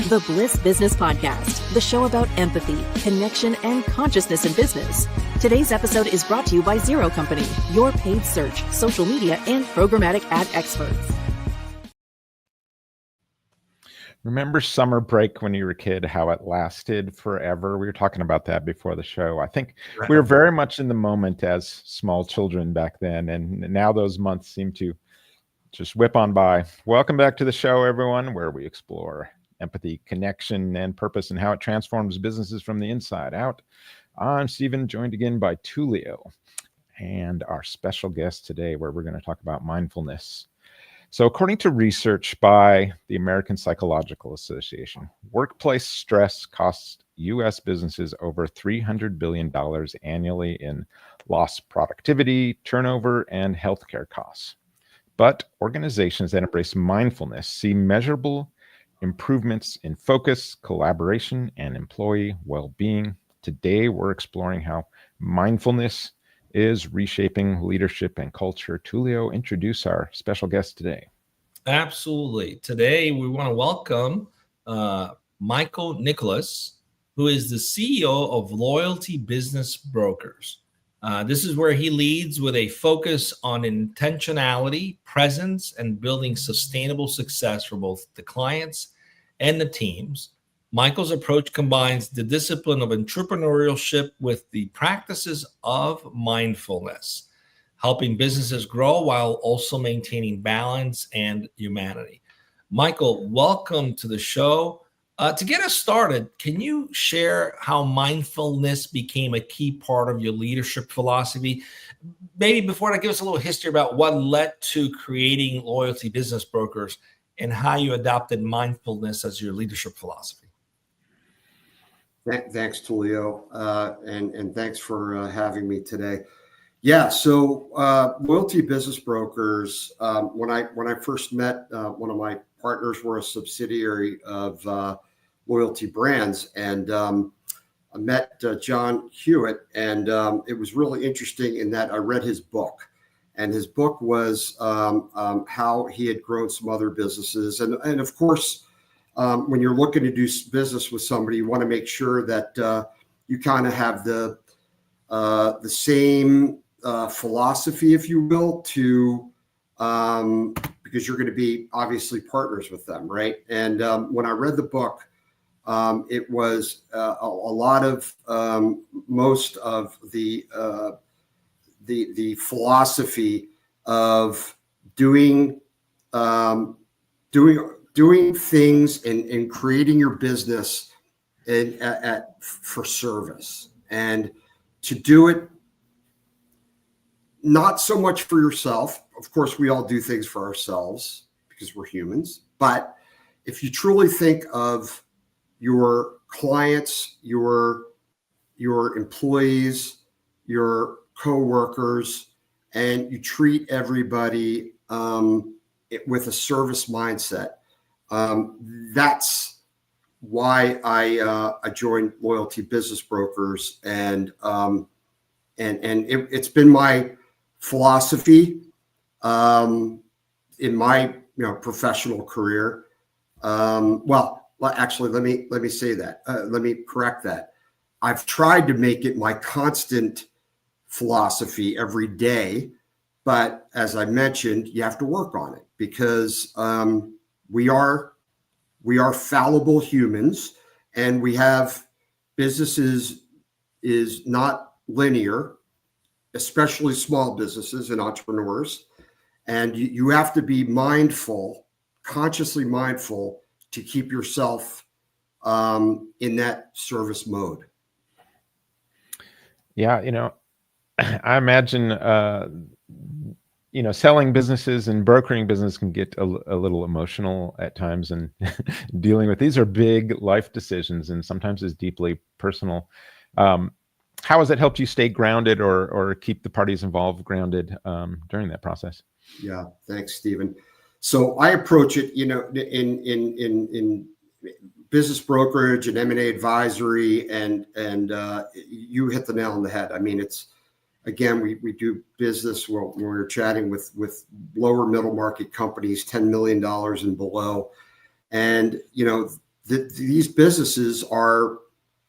The Bliss Business Podcast, the show about empathy, connection, and consciousness in business. Today's episode is brought to you by Zero Company, your paid search, social media, and programmatic ad experts. Remember summer break when you were a kid, how it lasted forever? We were talking about that before the show. I think we were very much in the moment as small children back then, and now those months seem to just whip on by. Welcome back to the show, everyone, where we explore empathy, connection, and purpose, and how it transforms businesses from the inside out. I'm Stephen, joined again by Tullio, and our special guest today, where we're going to talk about mindfulness. So according to research by the American Psychological Association, workplace stress costs U.S. businesses over $300 billion annually in lost productivity, turnover, and healthcare costs. But organizations that embrace mindfulness see measurable improvements in focus, collaboration, and employee well-being. Today, we're exploring how mindfulness is reshaping leadership and culture. Tullio, introduce our special guest today. Absolutely. Today, we want to welcome Michael Nicolais, who is the CEO of Loyalty Business Brokers. This is where he leads with a focus on intentionality, presence, and building sustainable success for both the clients and the teams. Michael's approach combines the discipline of entrepreneurship with the practices of mindfulness, helping businesses grow while also maintaining balance and humanity. Michael, welcome to the show. To get us started, can you share how mindfulness became a key part of your leadership philosophy? Maybe before that, give us a little history about what led to creating Loyalty Business Brokers and how you adopted mindfulness as your leadership philosophy. Thanks, Tullio, and thanks for having me today. Yeah, so Loyalty Business Brokers, when I first met one of my partners, were a subsidiary of Loyalty Brands, and I met John Hewitt, and it was really interesting in that I read his book, and his book was how he had grown some other businesses, and of course, when you're looking to do business with somebody, you want to make sure that you kind of have the same philosophy, if you will, to because you're going to be obviously partners with them, right? And when I read the book, it was a lot of most of the philosophy of doing things and creating your business for service, and to do it not so much for yourself. Of course, we all do things for ourselves because we're humans. But if you truly think of your clients, your employees, your coworkers, and you treat everybody with a service mindset, that's why I joined Loyalty Business Brokers, and it's been my philosophy in my professional career. Well, actually, let me say that. Let me correct that. I've tried to make it my constant philosophy every day, but as I mentioned, you have to work on it because we are fallible humans, and we have businesses is not linear, especially small businesses and entrepreneurs. And you have to be mindful, consciously mindful, to keep yourself in that service mode. Yeah, I imagine, selling businesses and brokering business can get a little emotional at times, and dealing with these are big life decisions, and sometimes it's deeply personal. How has it helped you stay grounded or keep the parties involved grounded during that process? Yeah, thanks, Stephen. So I approach it, in business brokerage and M&A advisory, and you hit the nail on the head. I mean, it's, again, we do business when we're chatting with lower middle market companies, $10 million and below. And, these businesses are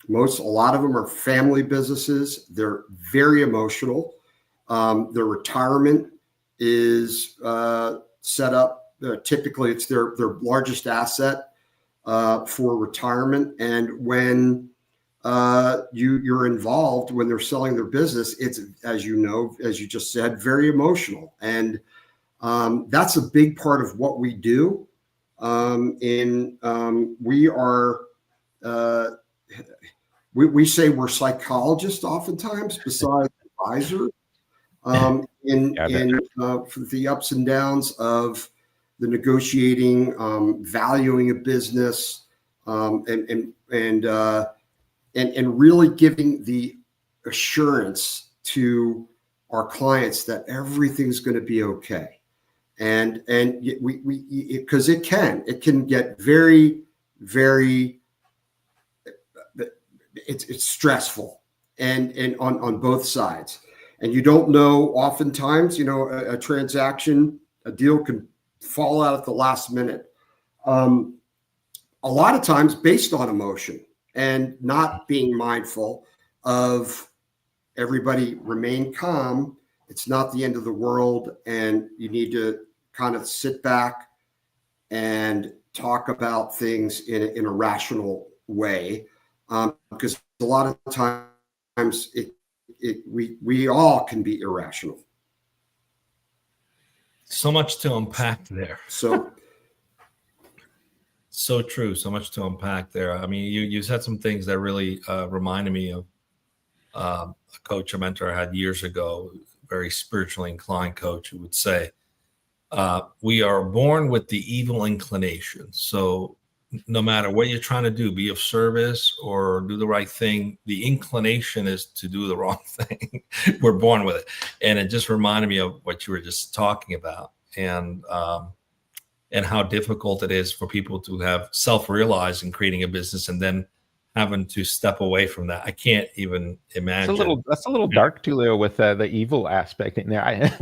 a lot of them are family businesses. They're very emotional. Their retirement is set up. Typically, it's their largest asset for retirement. And when you're involved, when they're selling their business, it's, as you know, as you just said, very emotional. And that's a big part of what we do. We say we're psychologists oftentimes, besides advisors, for the ups and downs of the negotiating, valuing a business, and really giving the assurance to our clients that everything's going to be okay. And we because it can get very, very, it's stressful and on both sides. And you don't know, oftentimes, a transaction, a deal can fall out at the last minute. A lot of times based on emotion and not being mindful of everybody remain calm. It's not the end of the world. And you need to kind of sit back and talk about things in a rational way. Because a lot of times we all can be irrational. So much to unpack there. So true. So much to unpack there. I mean, you said some things that really reminded me of a coach, a mentor I had years ago, very spiritually inclined coach, who would say, we are born with the evil inclination. So no matter what you're trying to do, be of service or do the right thing, the inclination is to do the wrong thing. We're born with it. And it just reminded me of what you were just talking about, and how difficult it is for people to have self-realized in creating a business and then having to step away from that. I can't even imagine. That's a little dark, Tullio, with the evil aspect in there. It's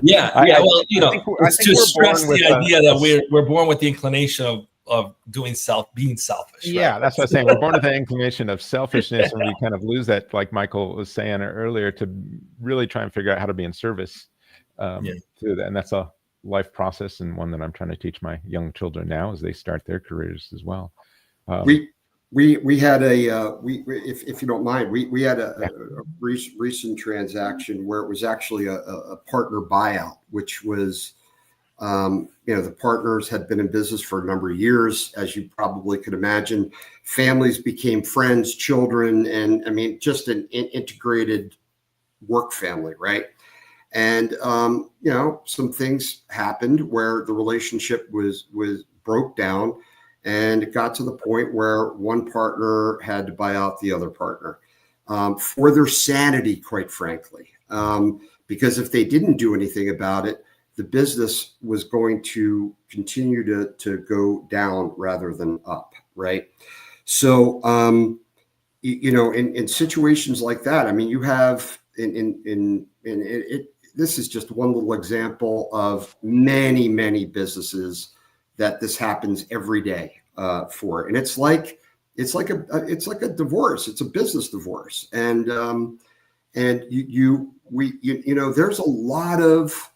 to stress the idea that we're born with the inclination of being selfish. Yeah, right? that's what I'm saying. We're born with the inclination of selfishness, and we kind of lose that, like Michael was saying earlier, to really try and figure out how to be in service to that. And that's a life process, and one that I'm trying to teach my young children now as they start their careers as well. We had if you don't mind, we had a recent transaction where it was actually a partner buyout, which was, the partners had been in business for a number of years, as you probably could imagine. Families became friends, children, and I mean, just an integrated work family, right? And some things happened where the relationship was broke down. And it got to the point where one partner had to buy out the other partner for their sanity, quite frankly. Because if they didn't do anything about it, the business was going to continue to go down rather than up, right? So, in situations like that, I mean, you have this is just one little example of many, many businesses that this happens every day for. And it's like a divorce. It's a business divorce. And there's a lot of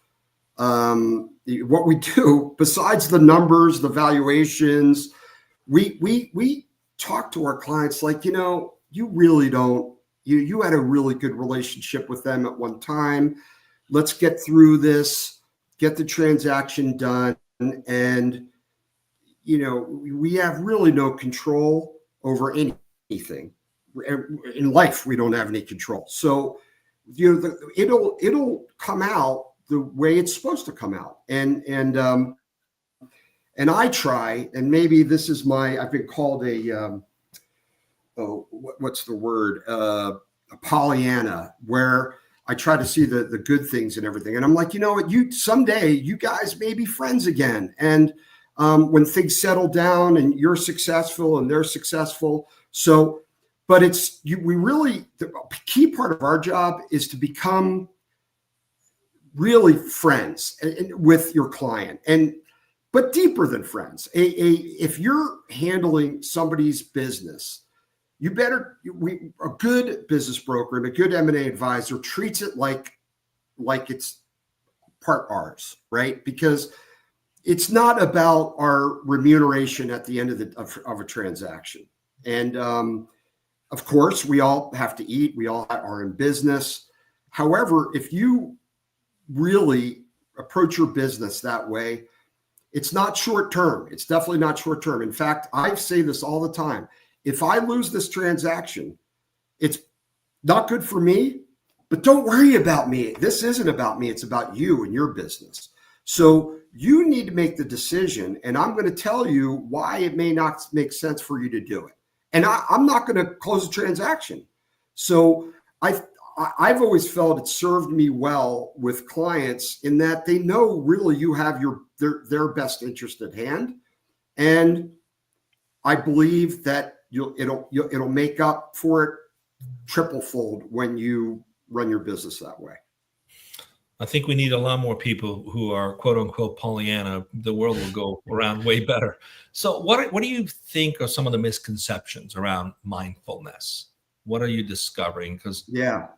what we do besides the numbers, the valuations. We talk to our clients like, you really don't, you had a really good relationship with them at one time. Let's get through this, get the transaction done. And, we have really no control over anything. In life, we don't have any control. So, it'll come out the way it's supposed to come out. And I try, and maybe this is I've been called what's the word? A Pollyanna, where I try to see the good things and everything. And I'm like, someday you guys may be friends again. And when things settle down and you're successful and they're successful. So, but the key part of our job is to become really friends with your client. And but deeper than friends. If you're handling somebody's business, a good business broker and a good M&A advisor treats it like it's part ours, right? Because it's not about our remuneration at the end of a transaction. And of course, we all have to eat. We all are in business. However, if you really approach your business that way, it's not short term. It's definitely not short term. In fact, I say this all the time. If I lose this transaction, it's not good for me, but don't worry about me. This isn't about me. It's about you and your business. So you need to make the decision, and I'm going to tell you why it may not make sense for you to do it. And I'm not going to close a transaction. So I've always felt it served me well with clients in that they know really you have their best interest at hand, and I believe that it'll make up for it triple-fold when you run your business that way. I think we need a lot more people who are quote unquote Pollyanna. The world will go around way better. So what do you think are some of the misconceptions around mindfulness? What are you discovering? Because there's a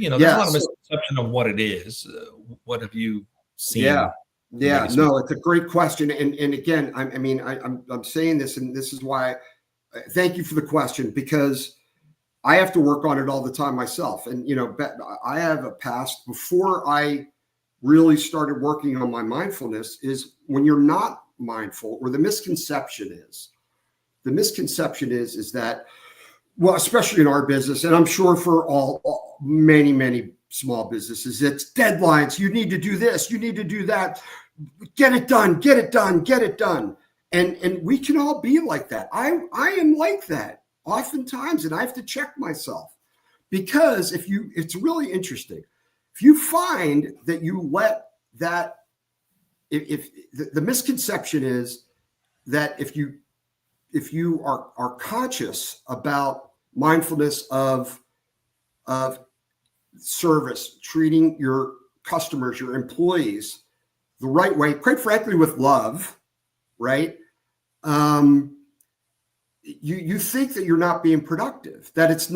lot of misconception of what it is. What have you seen? No, it's a great question. And again, I'm saying this, and this is why thank you for the question, because I have to work on it all the time myself. And, I have a past before I really started working on my mindfulness is when you're not mindful, or the misconception is that, well, especially in our business, and I'm sure for many small businesses, it's deadlines. You need to do this. You need to do that. Get it done. Get it done. Get it done. And we can all be like that. I am like that oftentimes, and I have to check myself, because it's really interesting. If you find that you let that, if the misconception is that if you are conscious about mindfulness of service, treating your customers, your employees the right way, quite frankly, with love, right? You think that you're not being productive, that it's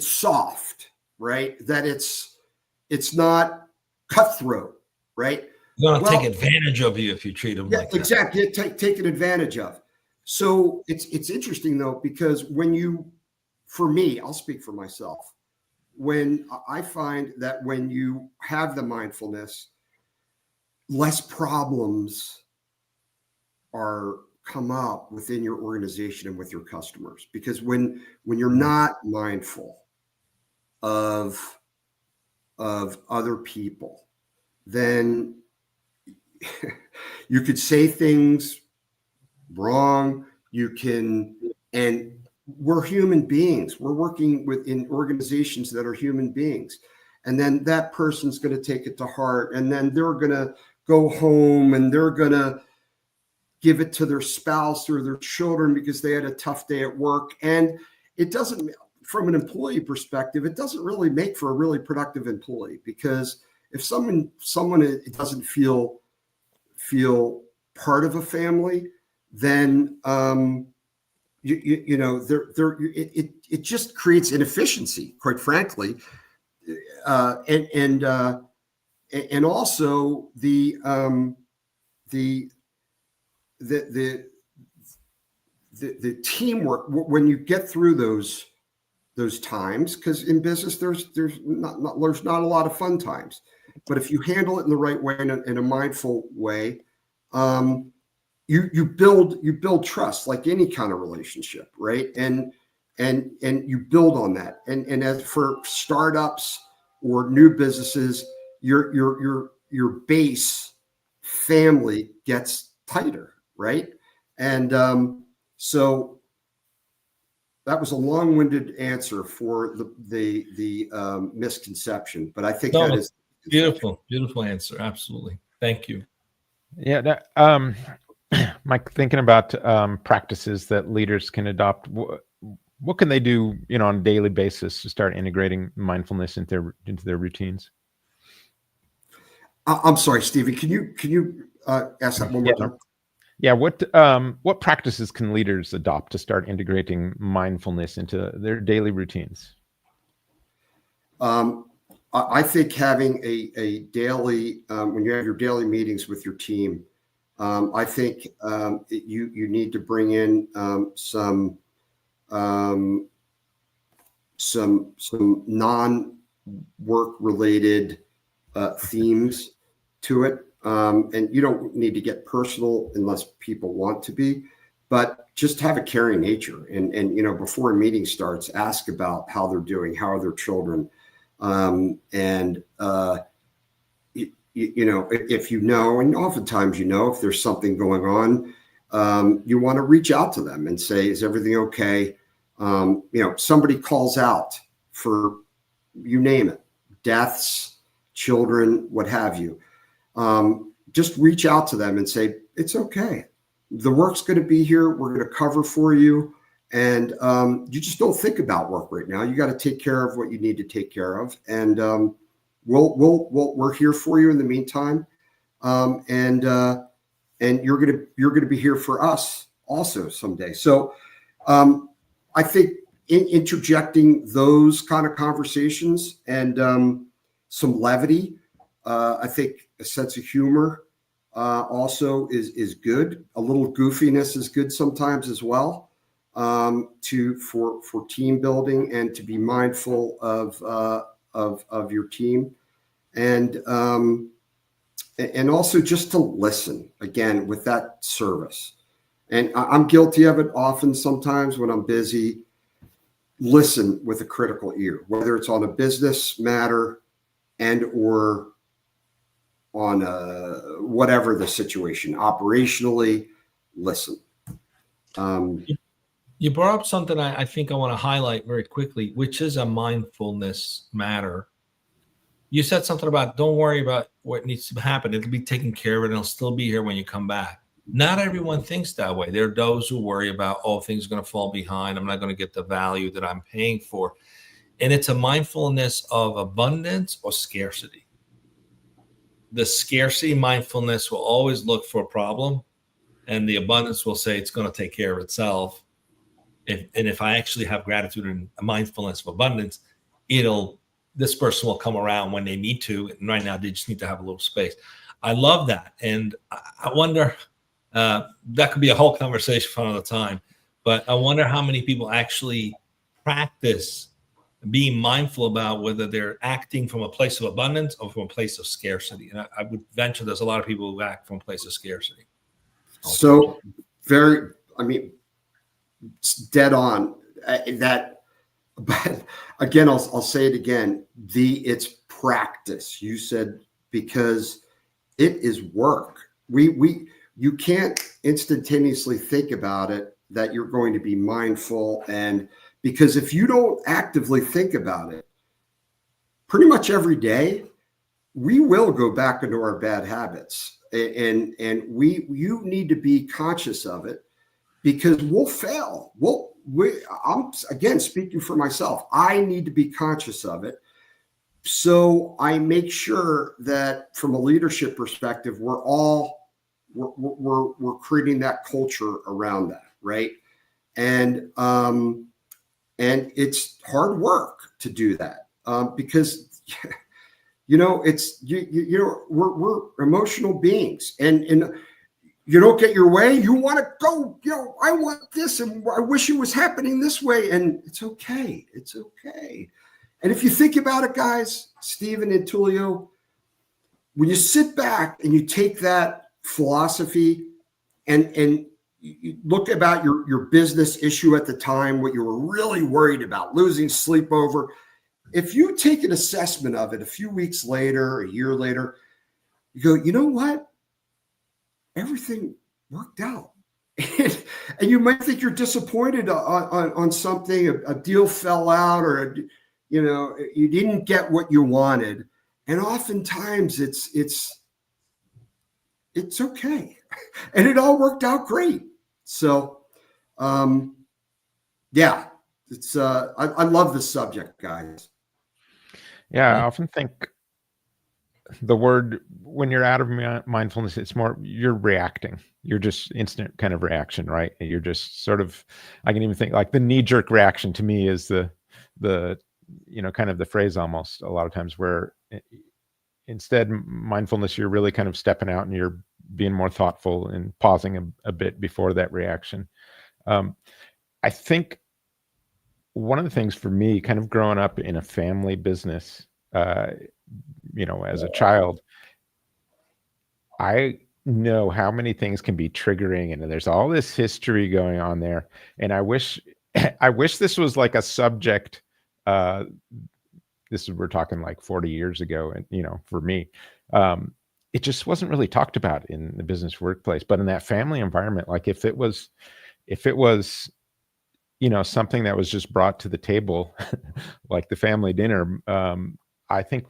soft, right? That it's not cutthroat, right? They're going to take advantage of you if you treat them like that. Exactly. Taken advantage of. So it's interesting though, because for me, I'll speak for myself. When I find that when you have the mindfulness, less problems come up within your organization and with your customers. Because when you're not mindful of other people, then you could say things wrong. And we're human beings. We're working in organizations that are human beings. And then that person's going to take it to heart. And then they're going to go home and they're going to give it to their spouse or their children because they had a tough day at work. And it doesn't, from an employee perspective, it doesn't really make for a really productive employee, because if someone doesn't feel part of a family, then it just creates inefficiency, quite frankly, and also the teamwork when you get through those times, because in business there's not a lot of fun times, but if you handle it in the right way, in a mindful way, you build trust, like any kind of relationship, right? And you build on that. And as for startups or new businesses, your base family gets tighter, right? And so that was a long-winded answer for the misconception, but I think that is beautiful answer. Absolutely, thank you. Yeah, Mike, thinking about practices that leaders can adopt, what can they do, on a daily basis to start integrating mindfulness into their routines? I'm sorry, Stephen. Can you Ask that one more time. Yeah. What practices can leaders adopt to start integrating mindfulness into their daily routines? I think having a daily, when you have your daily meetings with your team, I think you need to bring in some non-work related themes to it. And you don't need to get personal unless people want to be, but just have a caring nature. And before a meeting starts, ask about how they're doing, how are their children, if and oftentimes if there's something going on, you want to reach out to them and say, is everything okay? Somebody calls out for, you name it, deaths, children, what have you. Just reach out to them and say, it's okay. The work's going to be here. We're going to cover for you. And you just don't think about work right now. You got to take care of what you need to take care of. And we're here for you in the meantime. And you're going to be here for us also someday. So I think interjecting those kind of conversations and some levity, I think a sense of humor also is good. A little goofiness is good sometimes as well, for team building and to be mindful of your team, and also just to listen again with that service. And I'm guilty of it often. Sometimes when I'm busy, listen with a critical ear, whether it's on a business matter and or on whatever the situation, operationally, listen. You brought up something I think I want to highlight very quickly, which is a mindfulness matter. You said something about don't worry about what needs to happen. It'll be taken care of and it'll still be here when you come back. Not everyone thinks that way. There are those who worry about, things are going to fall behind. I'm not going to get the value that I'm paying for. And it's a mindfulness of abundance or scarcity. The scarcity mindfulness will always look for a problem, and the abundance will say it's going to take care of itself. If I actually have gratitude and a mindfulness of abundance, this person will come around when they need to. And right now, they just need to have a little space. I love that. And I wonder, that could be a whole conversation for another time, but I wonder how many people actually practice being mindful about whether they're acting from a place of abundance or from a place of scarcity. And I would venture there's a lot of people who act from a place of scarcity. So it's dead on that. But again, I'll say it again. It's practice. You said, because it is work. You can't instantaneously think about it that you're going to be mindful, and because if you don't actively think about it, pretty much every day, we will go back into our bad habits, and you need to be conscious of it, because we'll fail. I'm again speaking for myself. I need to be conscious of it, so I make sure that from a leadership perspective, we're creating that culture around that, right? And it's hard work to do that, because we're emotional beings, and you don't get your way, you want to go, I want this, and I wish it was happening this way, and it's okay. It's okay. And if you think about it, guys, Stephen and Tullio, when you sit back and you take that philosophy and you look about your business issue at the time, what you were really worried about, losing sleep over, if you take an assessment of it a few weeks later, a year later, you go, you know what? Everything worked out. And you might think you're disappointed on something, a deal fell out, or you didn't get what you wanted. And oftentimes it's okay. And it all worked out great. So it's I love this subject, guys. Yeah, I often think the word, when you're out of mindfulness, it's more you're reacting. You're just instant kind of reaction, right? And you're just sort of, I can even think like the knee-jerk reaction to me is the kind of the phrase almost a lot of times, where instead mindfulness, you're really kind of stepping out and you're being more thoughtful and pausing a bit before that reaction. I think one of the things for me, kind of growing up in a family business, as a child, I know how many things can be triggering, and there's all this history going on there. And I wish this was like a subject. We're talking like 40 years ago, and for me, it just wasn't really talked about in the business workplace. But in that family environment, like if it was something that was just brought to the table, like the family dinner, I think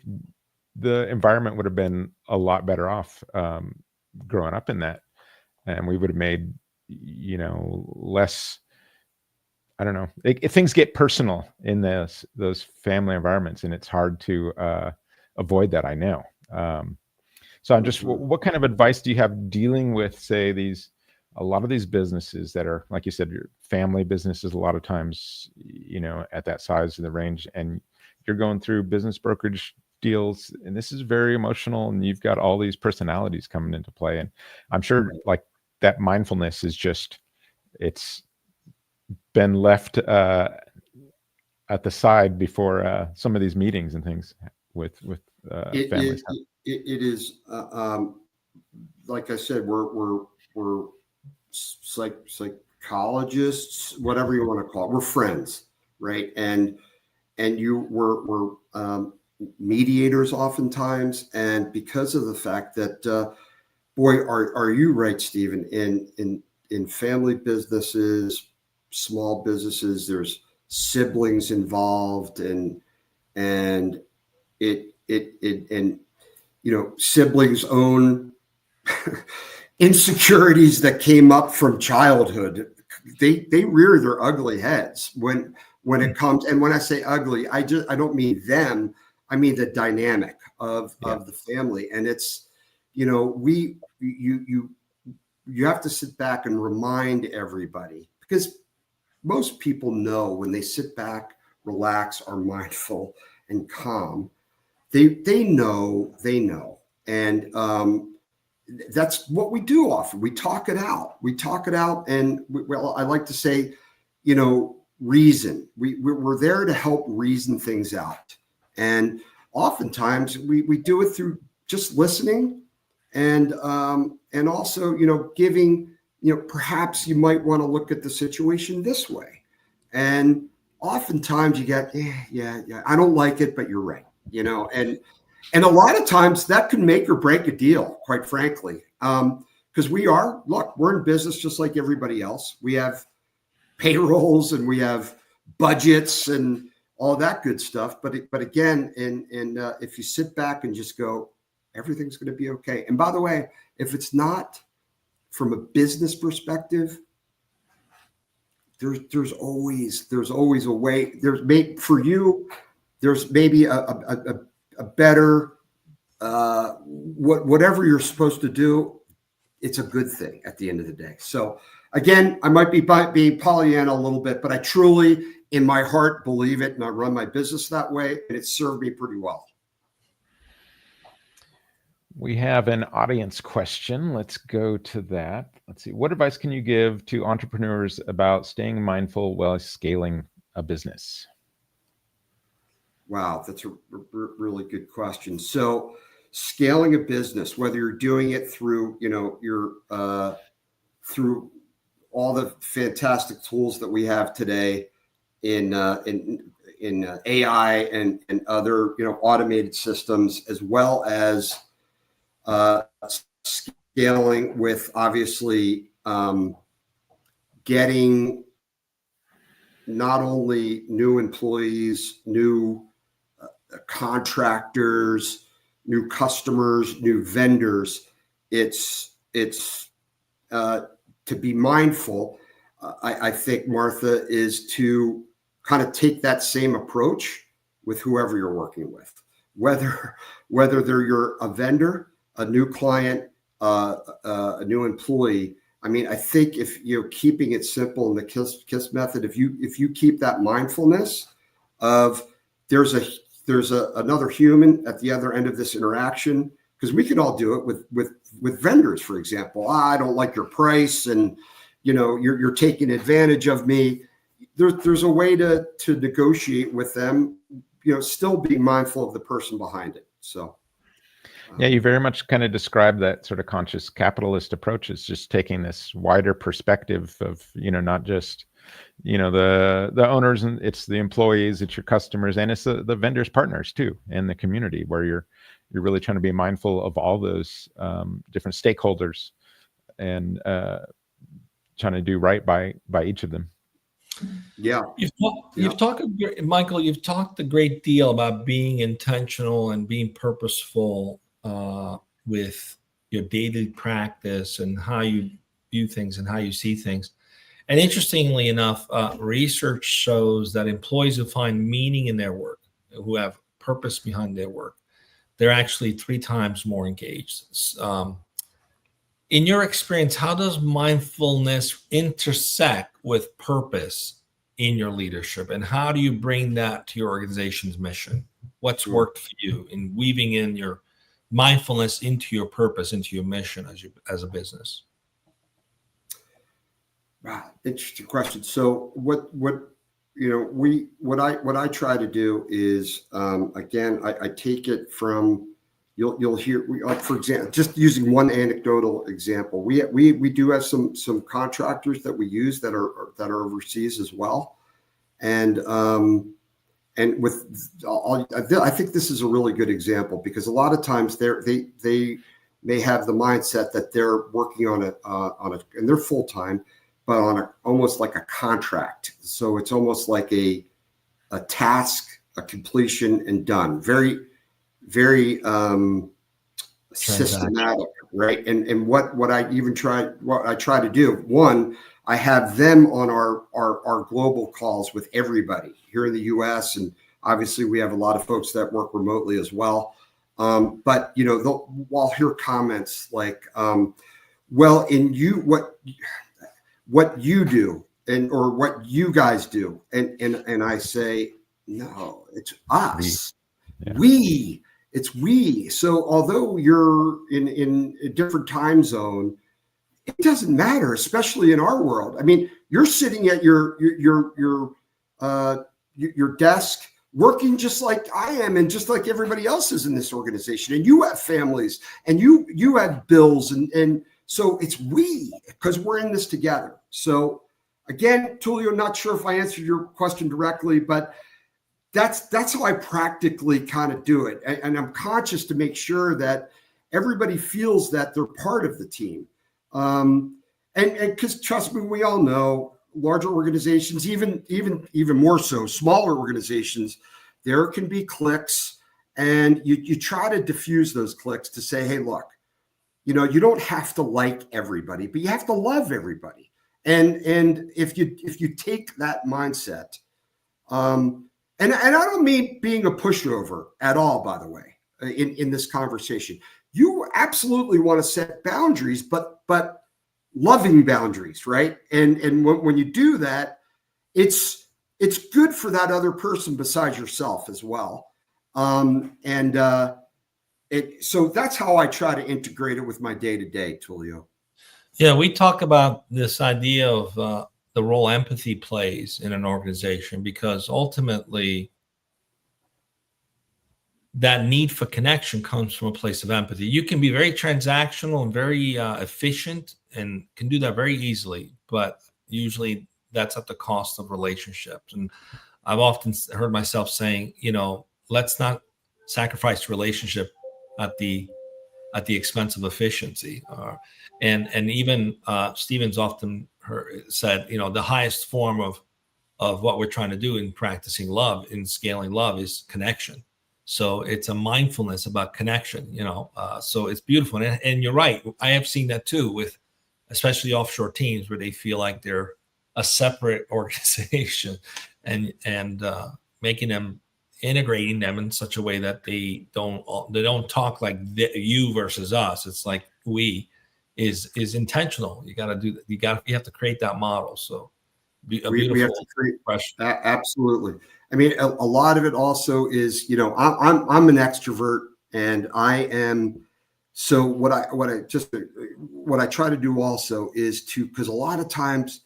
the environment would have been a lot better off growing up in that, and we would have made less. I don't know. Things get personal in those family environments, and it's hard to avoid that. I know. So I'm just, what kind of advice do you have dealing with, say, a lot of these businesses that are, like you said, your family businesses, a lot of times, at that size of the range, and you're going through business brokerage deals, and this is very emotional, and you've got all these personalities coming into play. And I'm sure like that mindfulness is just, it's been left at the side before some of these meetings and things with families. It is like I said, we're psychologists, whatever you want to call it. We're friends, right? And we're mediators oftentimes, and because of the fact that boy, are you right, Stephen, in family businesses, small businesses, there's siblings involved, and siblings own insecurities that came up from childhood. They rear their ugly heads when it comes. And when I say ugly, I don't mean them. I mean the dynamic of the family. And it's, you have to sit back and remind everybody, because most people know when they sit back, relax, are mindful and calm, they know. And that's what we do often. We talk it out. And I like to say, reason. We're there to help reason things out. And oftentimes we do it through just listening, and also, giving, perhaps you might want to look at the situation this way. And oftentimes you get, yeah, I don't like it, but you're right, and a lot of times that can make or break a deal, quite frankly, because we're in business just like everybody else. We have payrolls and we have budgets and all that good stuff. But again, if you sit back and just go, everything's going to be okay. And by the way, if it's not, from a business perspective, there's always a way. For you, there's maybe a better, whatever you're supposed to do, it's a good thing at the end of the day. So again, I might be being Pollyanna a little bit, but I truly, in my heart, believe it, and I run my business that way, and it's served me pretty well. We have an audience question. Let's go to that. Let's see. What advice can you give to entrepreneurs about staying mindful while scaling a business? Wow, that's a really good question. So scaling a business, whether you're doing it through, through all the fantastic tools that we have today in AI and other, automated systems, as well as scaling with obviously getting not only new employees, new contractors, new customers, new vendors. It's to be mindful. I think, Martha, is to kind of take that same approach with whoever you're working with. whether they're a vendor, a new client, a new employee. I mean, I think if you're keeping it simple in the KISS method, if you keep that mindfulness of there's another human at the other end of this interaction, because we can all do it with vendors, for example. I don't like your price, and you're taking advantage of me. There's a way to negotiate with them, still being mindful of the person behind it. So. Yeah, you very much kind of describe that sort of conscious capitalist approach is just taking this wider perspective of, not just, the owners, and it's the employees, it's your customers, and it's the vendors, partners too, and the community, where you're really trying to be mindful of all those different stakeholders and trying to do right by each of them. Yeah. You've talked, Michael, you've talked a great deal about being intentional and being purposeful with your daily practice and how you view things and how you see things. And interestingly enough, research shows that employees who find meaning in their work, who have purpose behind their work, they're actually 3 times more engaged. In your experience, how does mindfulness intersect with purpose in your leadership? And how do you bring that to your organization's mission? What's worked for you in weaving in your mindfulness into your purpose, into your mission as a business? Wow, interesting question. So what I try to do is again, I take it from you'll hear, like, for example, just using one anecdotal example, we do have some contractors that we use that are overseas as well, and I think this is a really good example, because a lot of times they may have the mindset that they're working on and they're full time, but on almost like a contract. So it's almost like a task, a completion, and done. Very, very systematic, right? And what I try to do, one, I have them on our global calls with everybody here in the U.S. And obviously we have a lot of folks that work remotely as well. But I'll hear comments like, well, what you do or what you guys do. And I say, no, it's us. It's we. So although you're in a different time zone, it doesn't matter, especially in our world. I mean, you're sitting at your desk, working just like I am, and just like everybody else is in this organization. And you have families, and you have bills, and so it's we, because we're in this together. So again, Tullio, not sure if I answered your question directly, but that's how I practically kind of do it. And I'm conscious to make sure that everybody feels that they're part of the team. And because trust me, we all know larger organizations, even more so, smaller organizations, there can be cliques, and you try to diffuse those cliques to say, hey, look, you don't have to like everybody, but you have to love everybody. And if you take that mindset, and I don't mean being a pushover at all, by the way, in this conversation, you absolutely want to set boundaries, but loving boundaries, right? And when you do that, it's good for that other person besides yourself as well. So that's how I try to integrate it with my day-to-day, Tullio. Yeah, we talk about this idea of the role empathy plays in an organization, because ultimately that need for connection comes from a place of empathy. You can be very transactional and very efficient and can do that very easily, but usually that's at the cost of relationships. And I've often heard myself saying, let's not sacrifice relationship at the expense of efficiency. And even Stephen's often said, the highest form of what we're trying to do in practicing love, in scaling love, is connection. So it's a mindfulness about connection, so it's beautiful. And you're right. I have seen that too, with especially offshore teams where they feel like they're a separate organization, and making them, integrating them in such a way that they don't talk like you versus us. It's like we is intentional. You got to do that. You have to create that model. So we have to create absolutely. I mean, a lot of it also is, I'm an extrovert, and I am. So what I try to do also is because a lot of times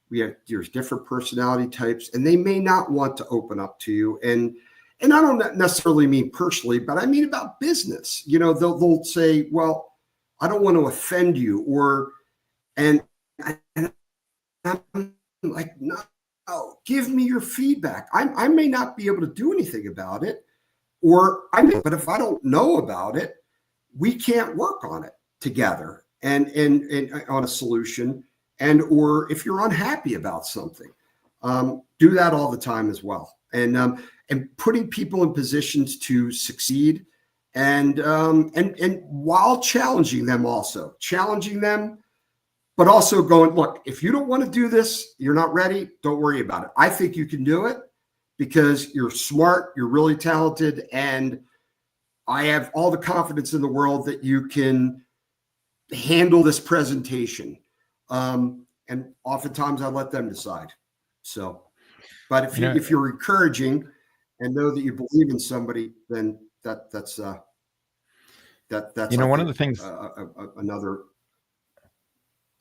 there's different personality types, and they may not want to open up to you. And I don't necessarily mean personally, but I mean about business. They'll say, well, I don't want to offend you, and I'm like, no, give me your feedback. I may not be able to do anything about it, but if I don't know about it, we can't work on it together and on a solution. Or if you're unhappy about something, do that all the time as well. And putting people in positions to succeed, and while challenging them, but also going, look, if you don't want to do this, you're not ready, don't worry about it. I think you can do it because you're smart, you're really talented, and I have all the confidence in the world that you can handle this presentation. And oftentimes I let them decide. So, but if you're encouraging and know that you believe in somebody, then that's one of the things, another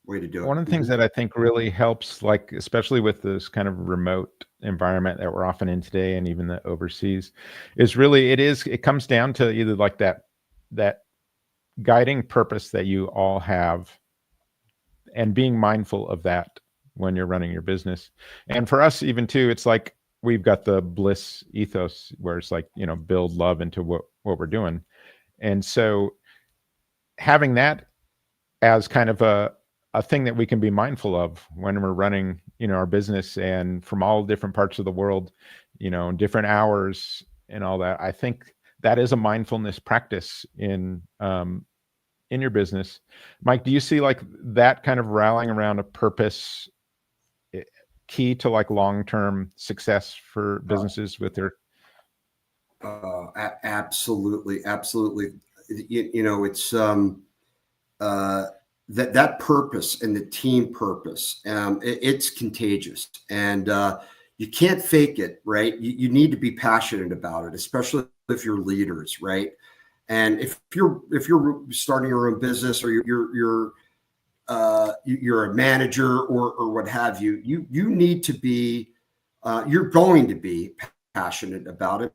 way to do it. One of the things that I think really helps, like, especially with this kind of remote environment that we're often in today, and even the overseas, is really, it comes down to either like that guiding purpose that you all have, and being mindful of that when you're running your business. And for us, even too, it's like we've got the Bliss ethos, where it's like, build love into what we're doing. And so having that as kind of a thing that we can be mindful of when we're running, our business, and from all different parts of the world, different hours and all that, I think that is a mindfulness practice in your business. Mike, do you see like that kind of rallying around a purpose key to like long-term success for businesses with their? Absolutely. It's that purpose and the team purpose, it's contagious, and you can't fake it, right? You need to be passionate about it, especially if you're leaders, right? And if you're starting your own business, or you're a manager or what have you, you need to be, you're going to be passionate about it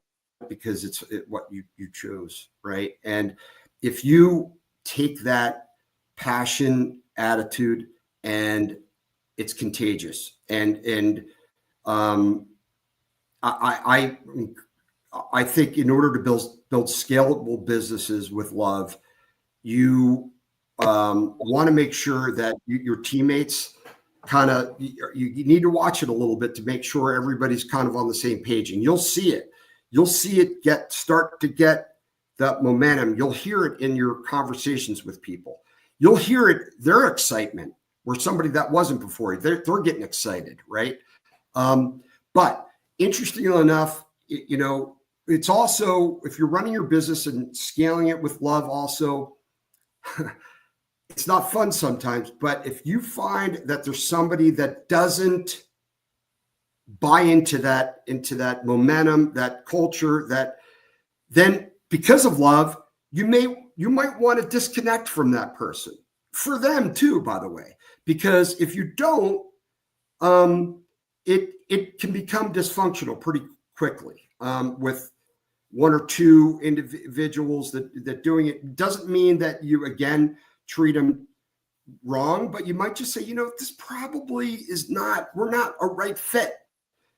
because it's what you chose, right? And if you take that passion attitude, and it's contagious, and I think in order to build scalable businesses with love, you want to make sure that your teammates you need to watch it a little bit to make sure everybody's kind of on the same page, and you'll see it start to get that momentum. You'll hear it in your conversations with people. You'll hear it, their excitement, where somebody that wasn't before, they're getting excited, right? But interestingly enough, it's also, if you're running your business and scaling it with love also, it's not fun sometimes, but if you find that there's somebody that doesn't buy into that momentum, that culture, then because of love, you might want to disconnect from that person, for them too, by the way, because if you don't, it can become dysfunctional pretty quickly, with one or two individuals that doing it. Doesn't mean that you again treat them wrong, but you might just say, this probably we're not a right fit.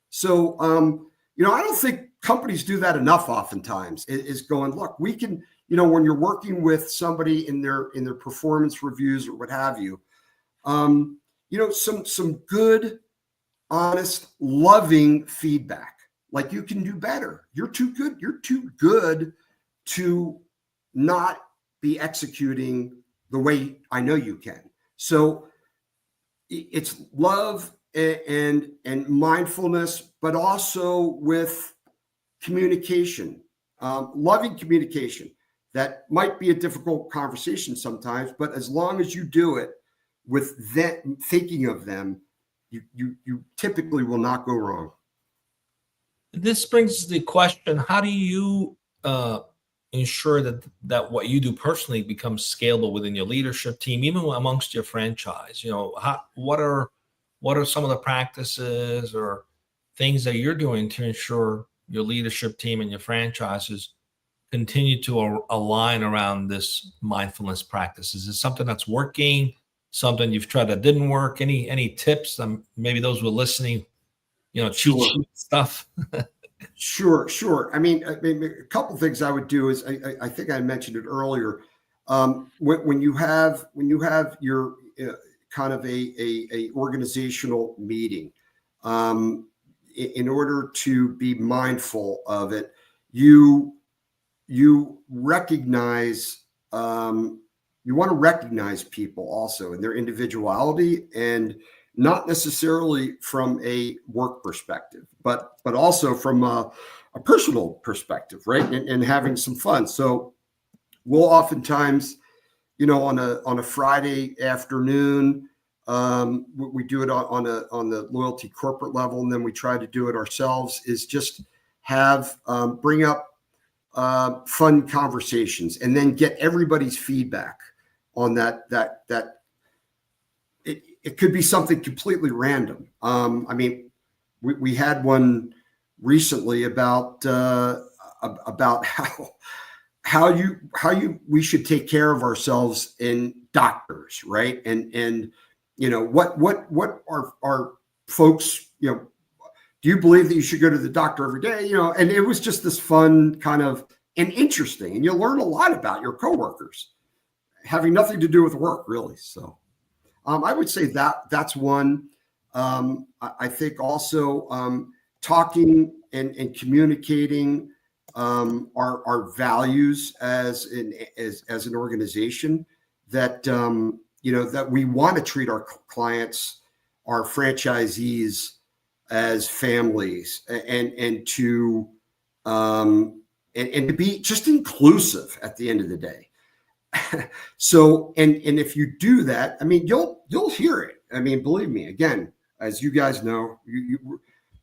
So, I don't think companies do that enough oftentimes, is going, look, we can, when you're working with somebody in their performance reviews or what have you, some good, honest, loving feedback. Like, you can do better. You're too good. You're too good to not be executing the way I know you can. So it's love and mindfulness, but also with communication, loving communication. That might be a difficult conversation sometimes, but as long as you do it with that thinking of them, you typically will not go wrong. This brings the question: how do you ensure that what you do personally becomes scalable within your leadership team, even amongst your franchise? What are some of the practices or things that you're doing to ensure your leadership team and your franchises continue to align around this mindfulness practice? Is it something that's working? Something you've tried that didn't work? Any tips? Maybe those who are listening, cheat sheet stuff. Sure. I mean, a couple of things I would do is I think I mentioned it earlier. When you have your kind of a organizational meeting, in order to be mindful of it, you recognize, you want to recognize people also in their individuality, and not necessarily from a work perspective, but also from a personal perspective, right? And having some fun. So we'll oftentimes, on a Friday afternoon, we do it on the loyalty corporate level, and then we try to do it ourselves, is just bring up fun conversations, and then get everybody's feedback on that. It could be something completely random. I mean, we had one recently about how we should take care of ourselves in doctors, right? And what are folks, do you believe that you should go to the doctor every day? And it was just this fun kind of, and interesting, and you'll learn a lot about your coworkers, having nothing to do with work, really. So I would say that's one. I think also talking and communicating our values as an organization, that that we want to treat our clients, our franchisees, as families, and to be just inclusive at the end of the day. So, and if you do that, I mean, you'll hear it. I mean, believe me, again, as you guys know,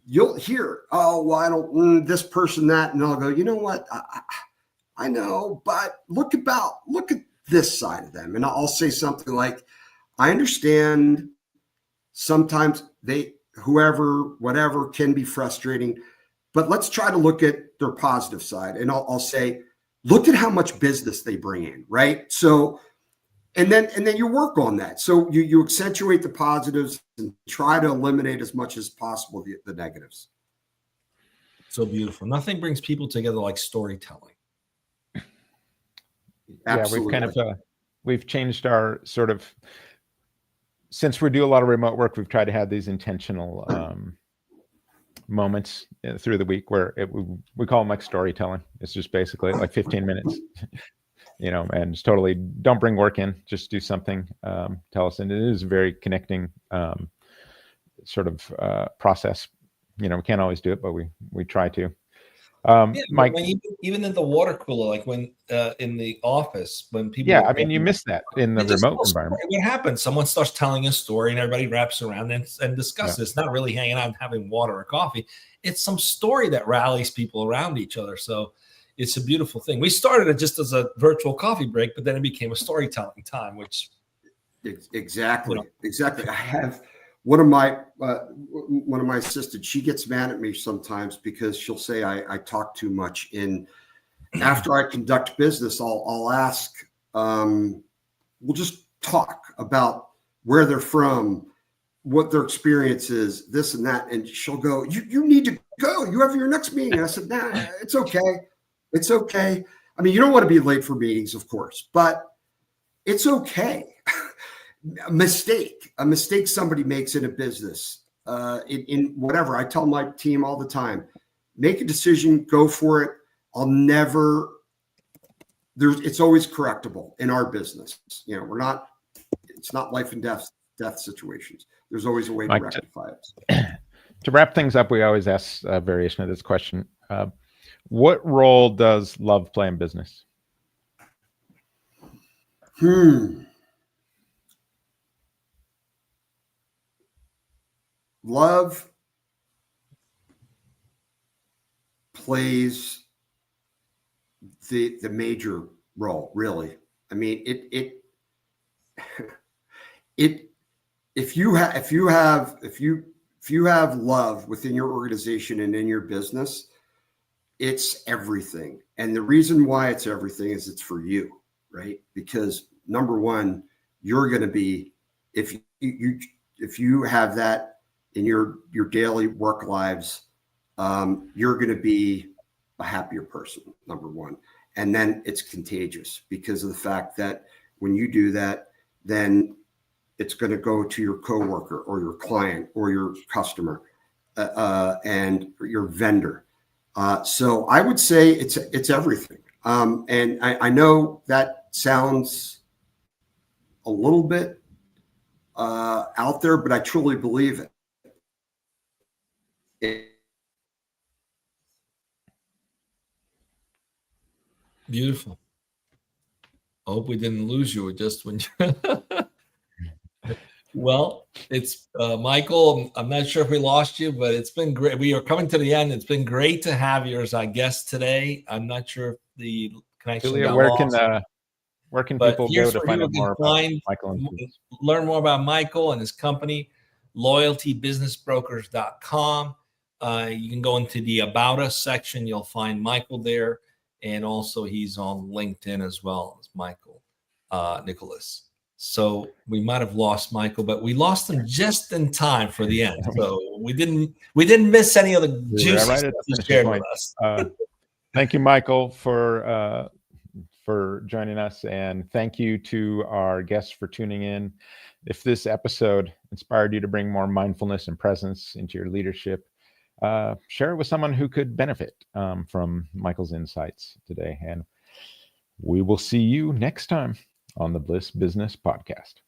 you'll hear, oh, well, I don't this person, that, and I'll go, you know what? I know, but look at this side of them. And I'll say something like, I understand sometimes whatever can be frustrating, but let's try to look at their positive side. And I'll say, look at how much business they bring in, right? So, and then you work on that. So you accentuate the positives and try to eliminate as much as possible the negatives. So beautiful. Nothing brings people together like storytelling. Absolutely. Yeah, we've changed our sort of, since we do a lot of remote work, we've tried to have these intentional moments through the week where we call them like storytelling. It's just basically like 15 minutes, and it's totally, don't bring work in, just do something, tell us. And it is a very connecting sort of process. We can't always do it, but we try to. Mike, even in the water cooler, like when in the office, when people, you miss that in the remote environment. What happens? Someone starts telling a story, and everybody wraps around and discusses. It's not really hanging out and having water or coffee. It's some story that rallies people around each other. So it's a beautiful thing. We started it just as a virtual coffee break, but then it became a storytelling time. Which exactly. I have one of my assistants, she gets mad at me sometimes because she'll say I talk too much. And after I conduct business, I'll ask, we'll just talk about where they're from, what their experience is, this and that. And she'll go, you need to go. You have your next meeting. And I said, nah, it's okay. It's okay. I mean, you don't want to be late for meetings, of course, but it's okay. A mistake somebody makes in a business, in whatever. I tell my team all the time, make a decision, go for it. It's always correctable in our business. It's not life and death situations. There's always a way to rectify it. To wrap things up, we always ask a variation of this question. What role does love play in business? Love plays the major role, really. I mean, it if you have love within your organization and in your business, it's everything. And the reason why it's everything is it's for you, right? Because number one, you're going to be, if you have that in your daily work lives, you're going to be a happier person, number one. And then it's contagious because of the fact that when you do that, then it's going to go to your coworker or your client or your customer and your vendor. So I would say it's everything. And I know that sounds a little bit out there, but I truly believe it. Beautiful. I hope we didn't lose you just when you Well, it's Michael. I'm not sure if we lost you, but it's been great. We are coming to the end. It's been great to have you as our guest today. I'm not sure if the connection Tullio, got where lost. where can But people here's go to where find you out can more about find, Michael? learn more about Michael and his company, loyaltybusinessbrokers.com. You can go into the About Us section. You'll find Michael there. And also he's on LinkedIn as well as Michael Nicolais. So we might have lost Michael, but we lost him just in time for the end. So we didn't miss any of the juicy stuff he shared with us. Thank you, Michael, for joining us, and thank you to our guests for tuning in. If this episode inspired you to bring more mindfulness and presence into your leadership, share it with someone who could benefit from Michael's insights today. And we will see you next time on the Bliss Business Podcast.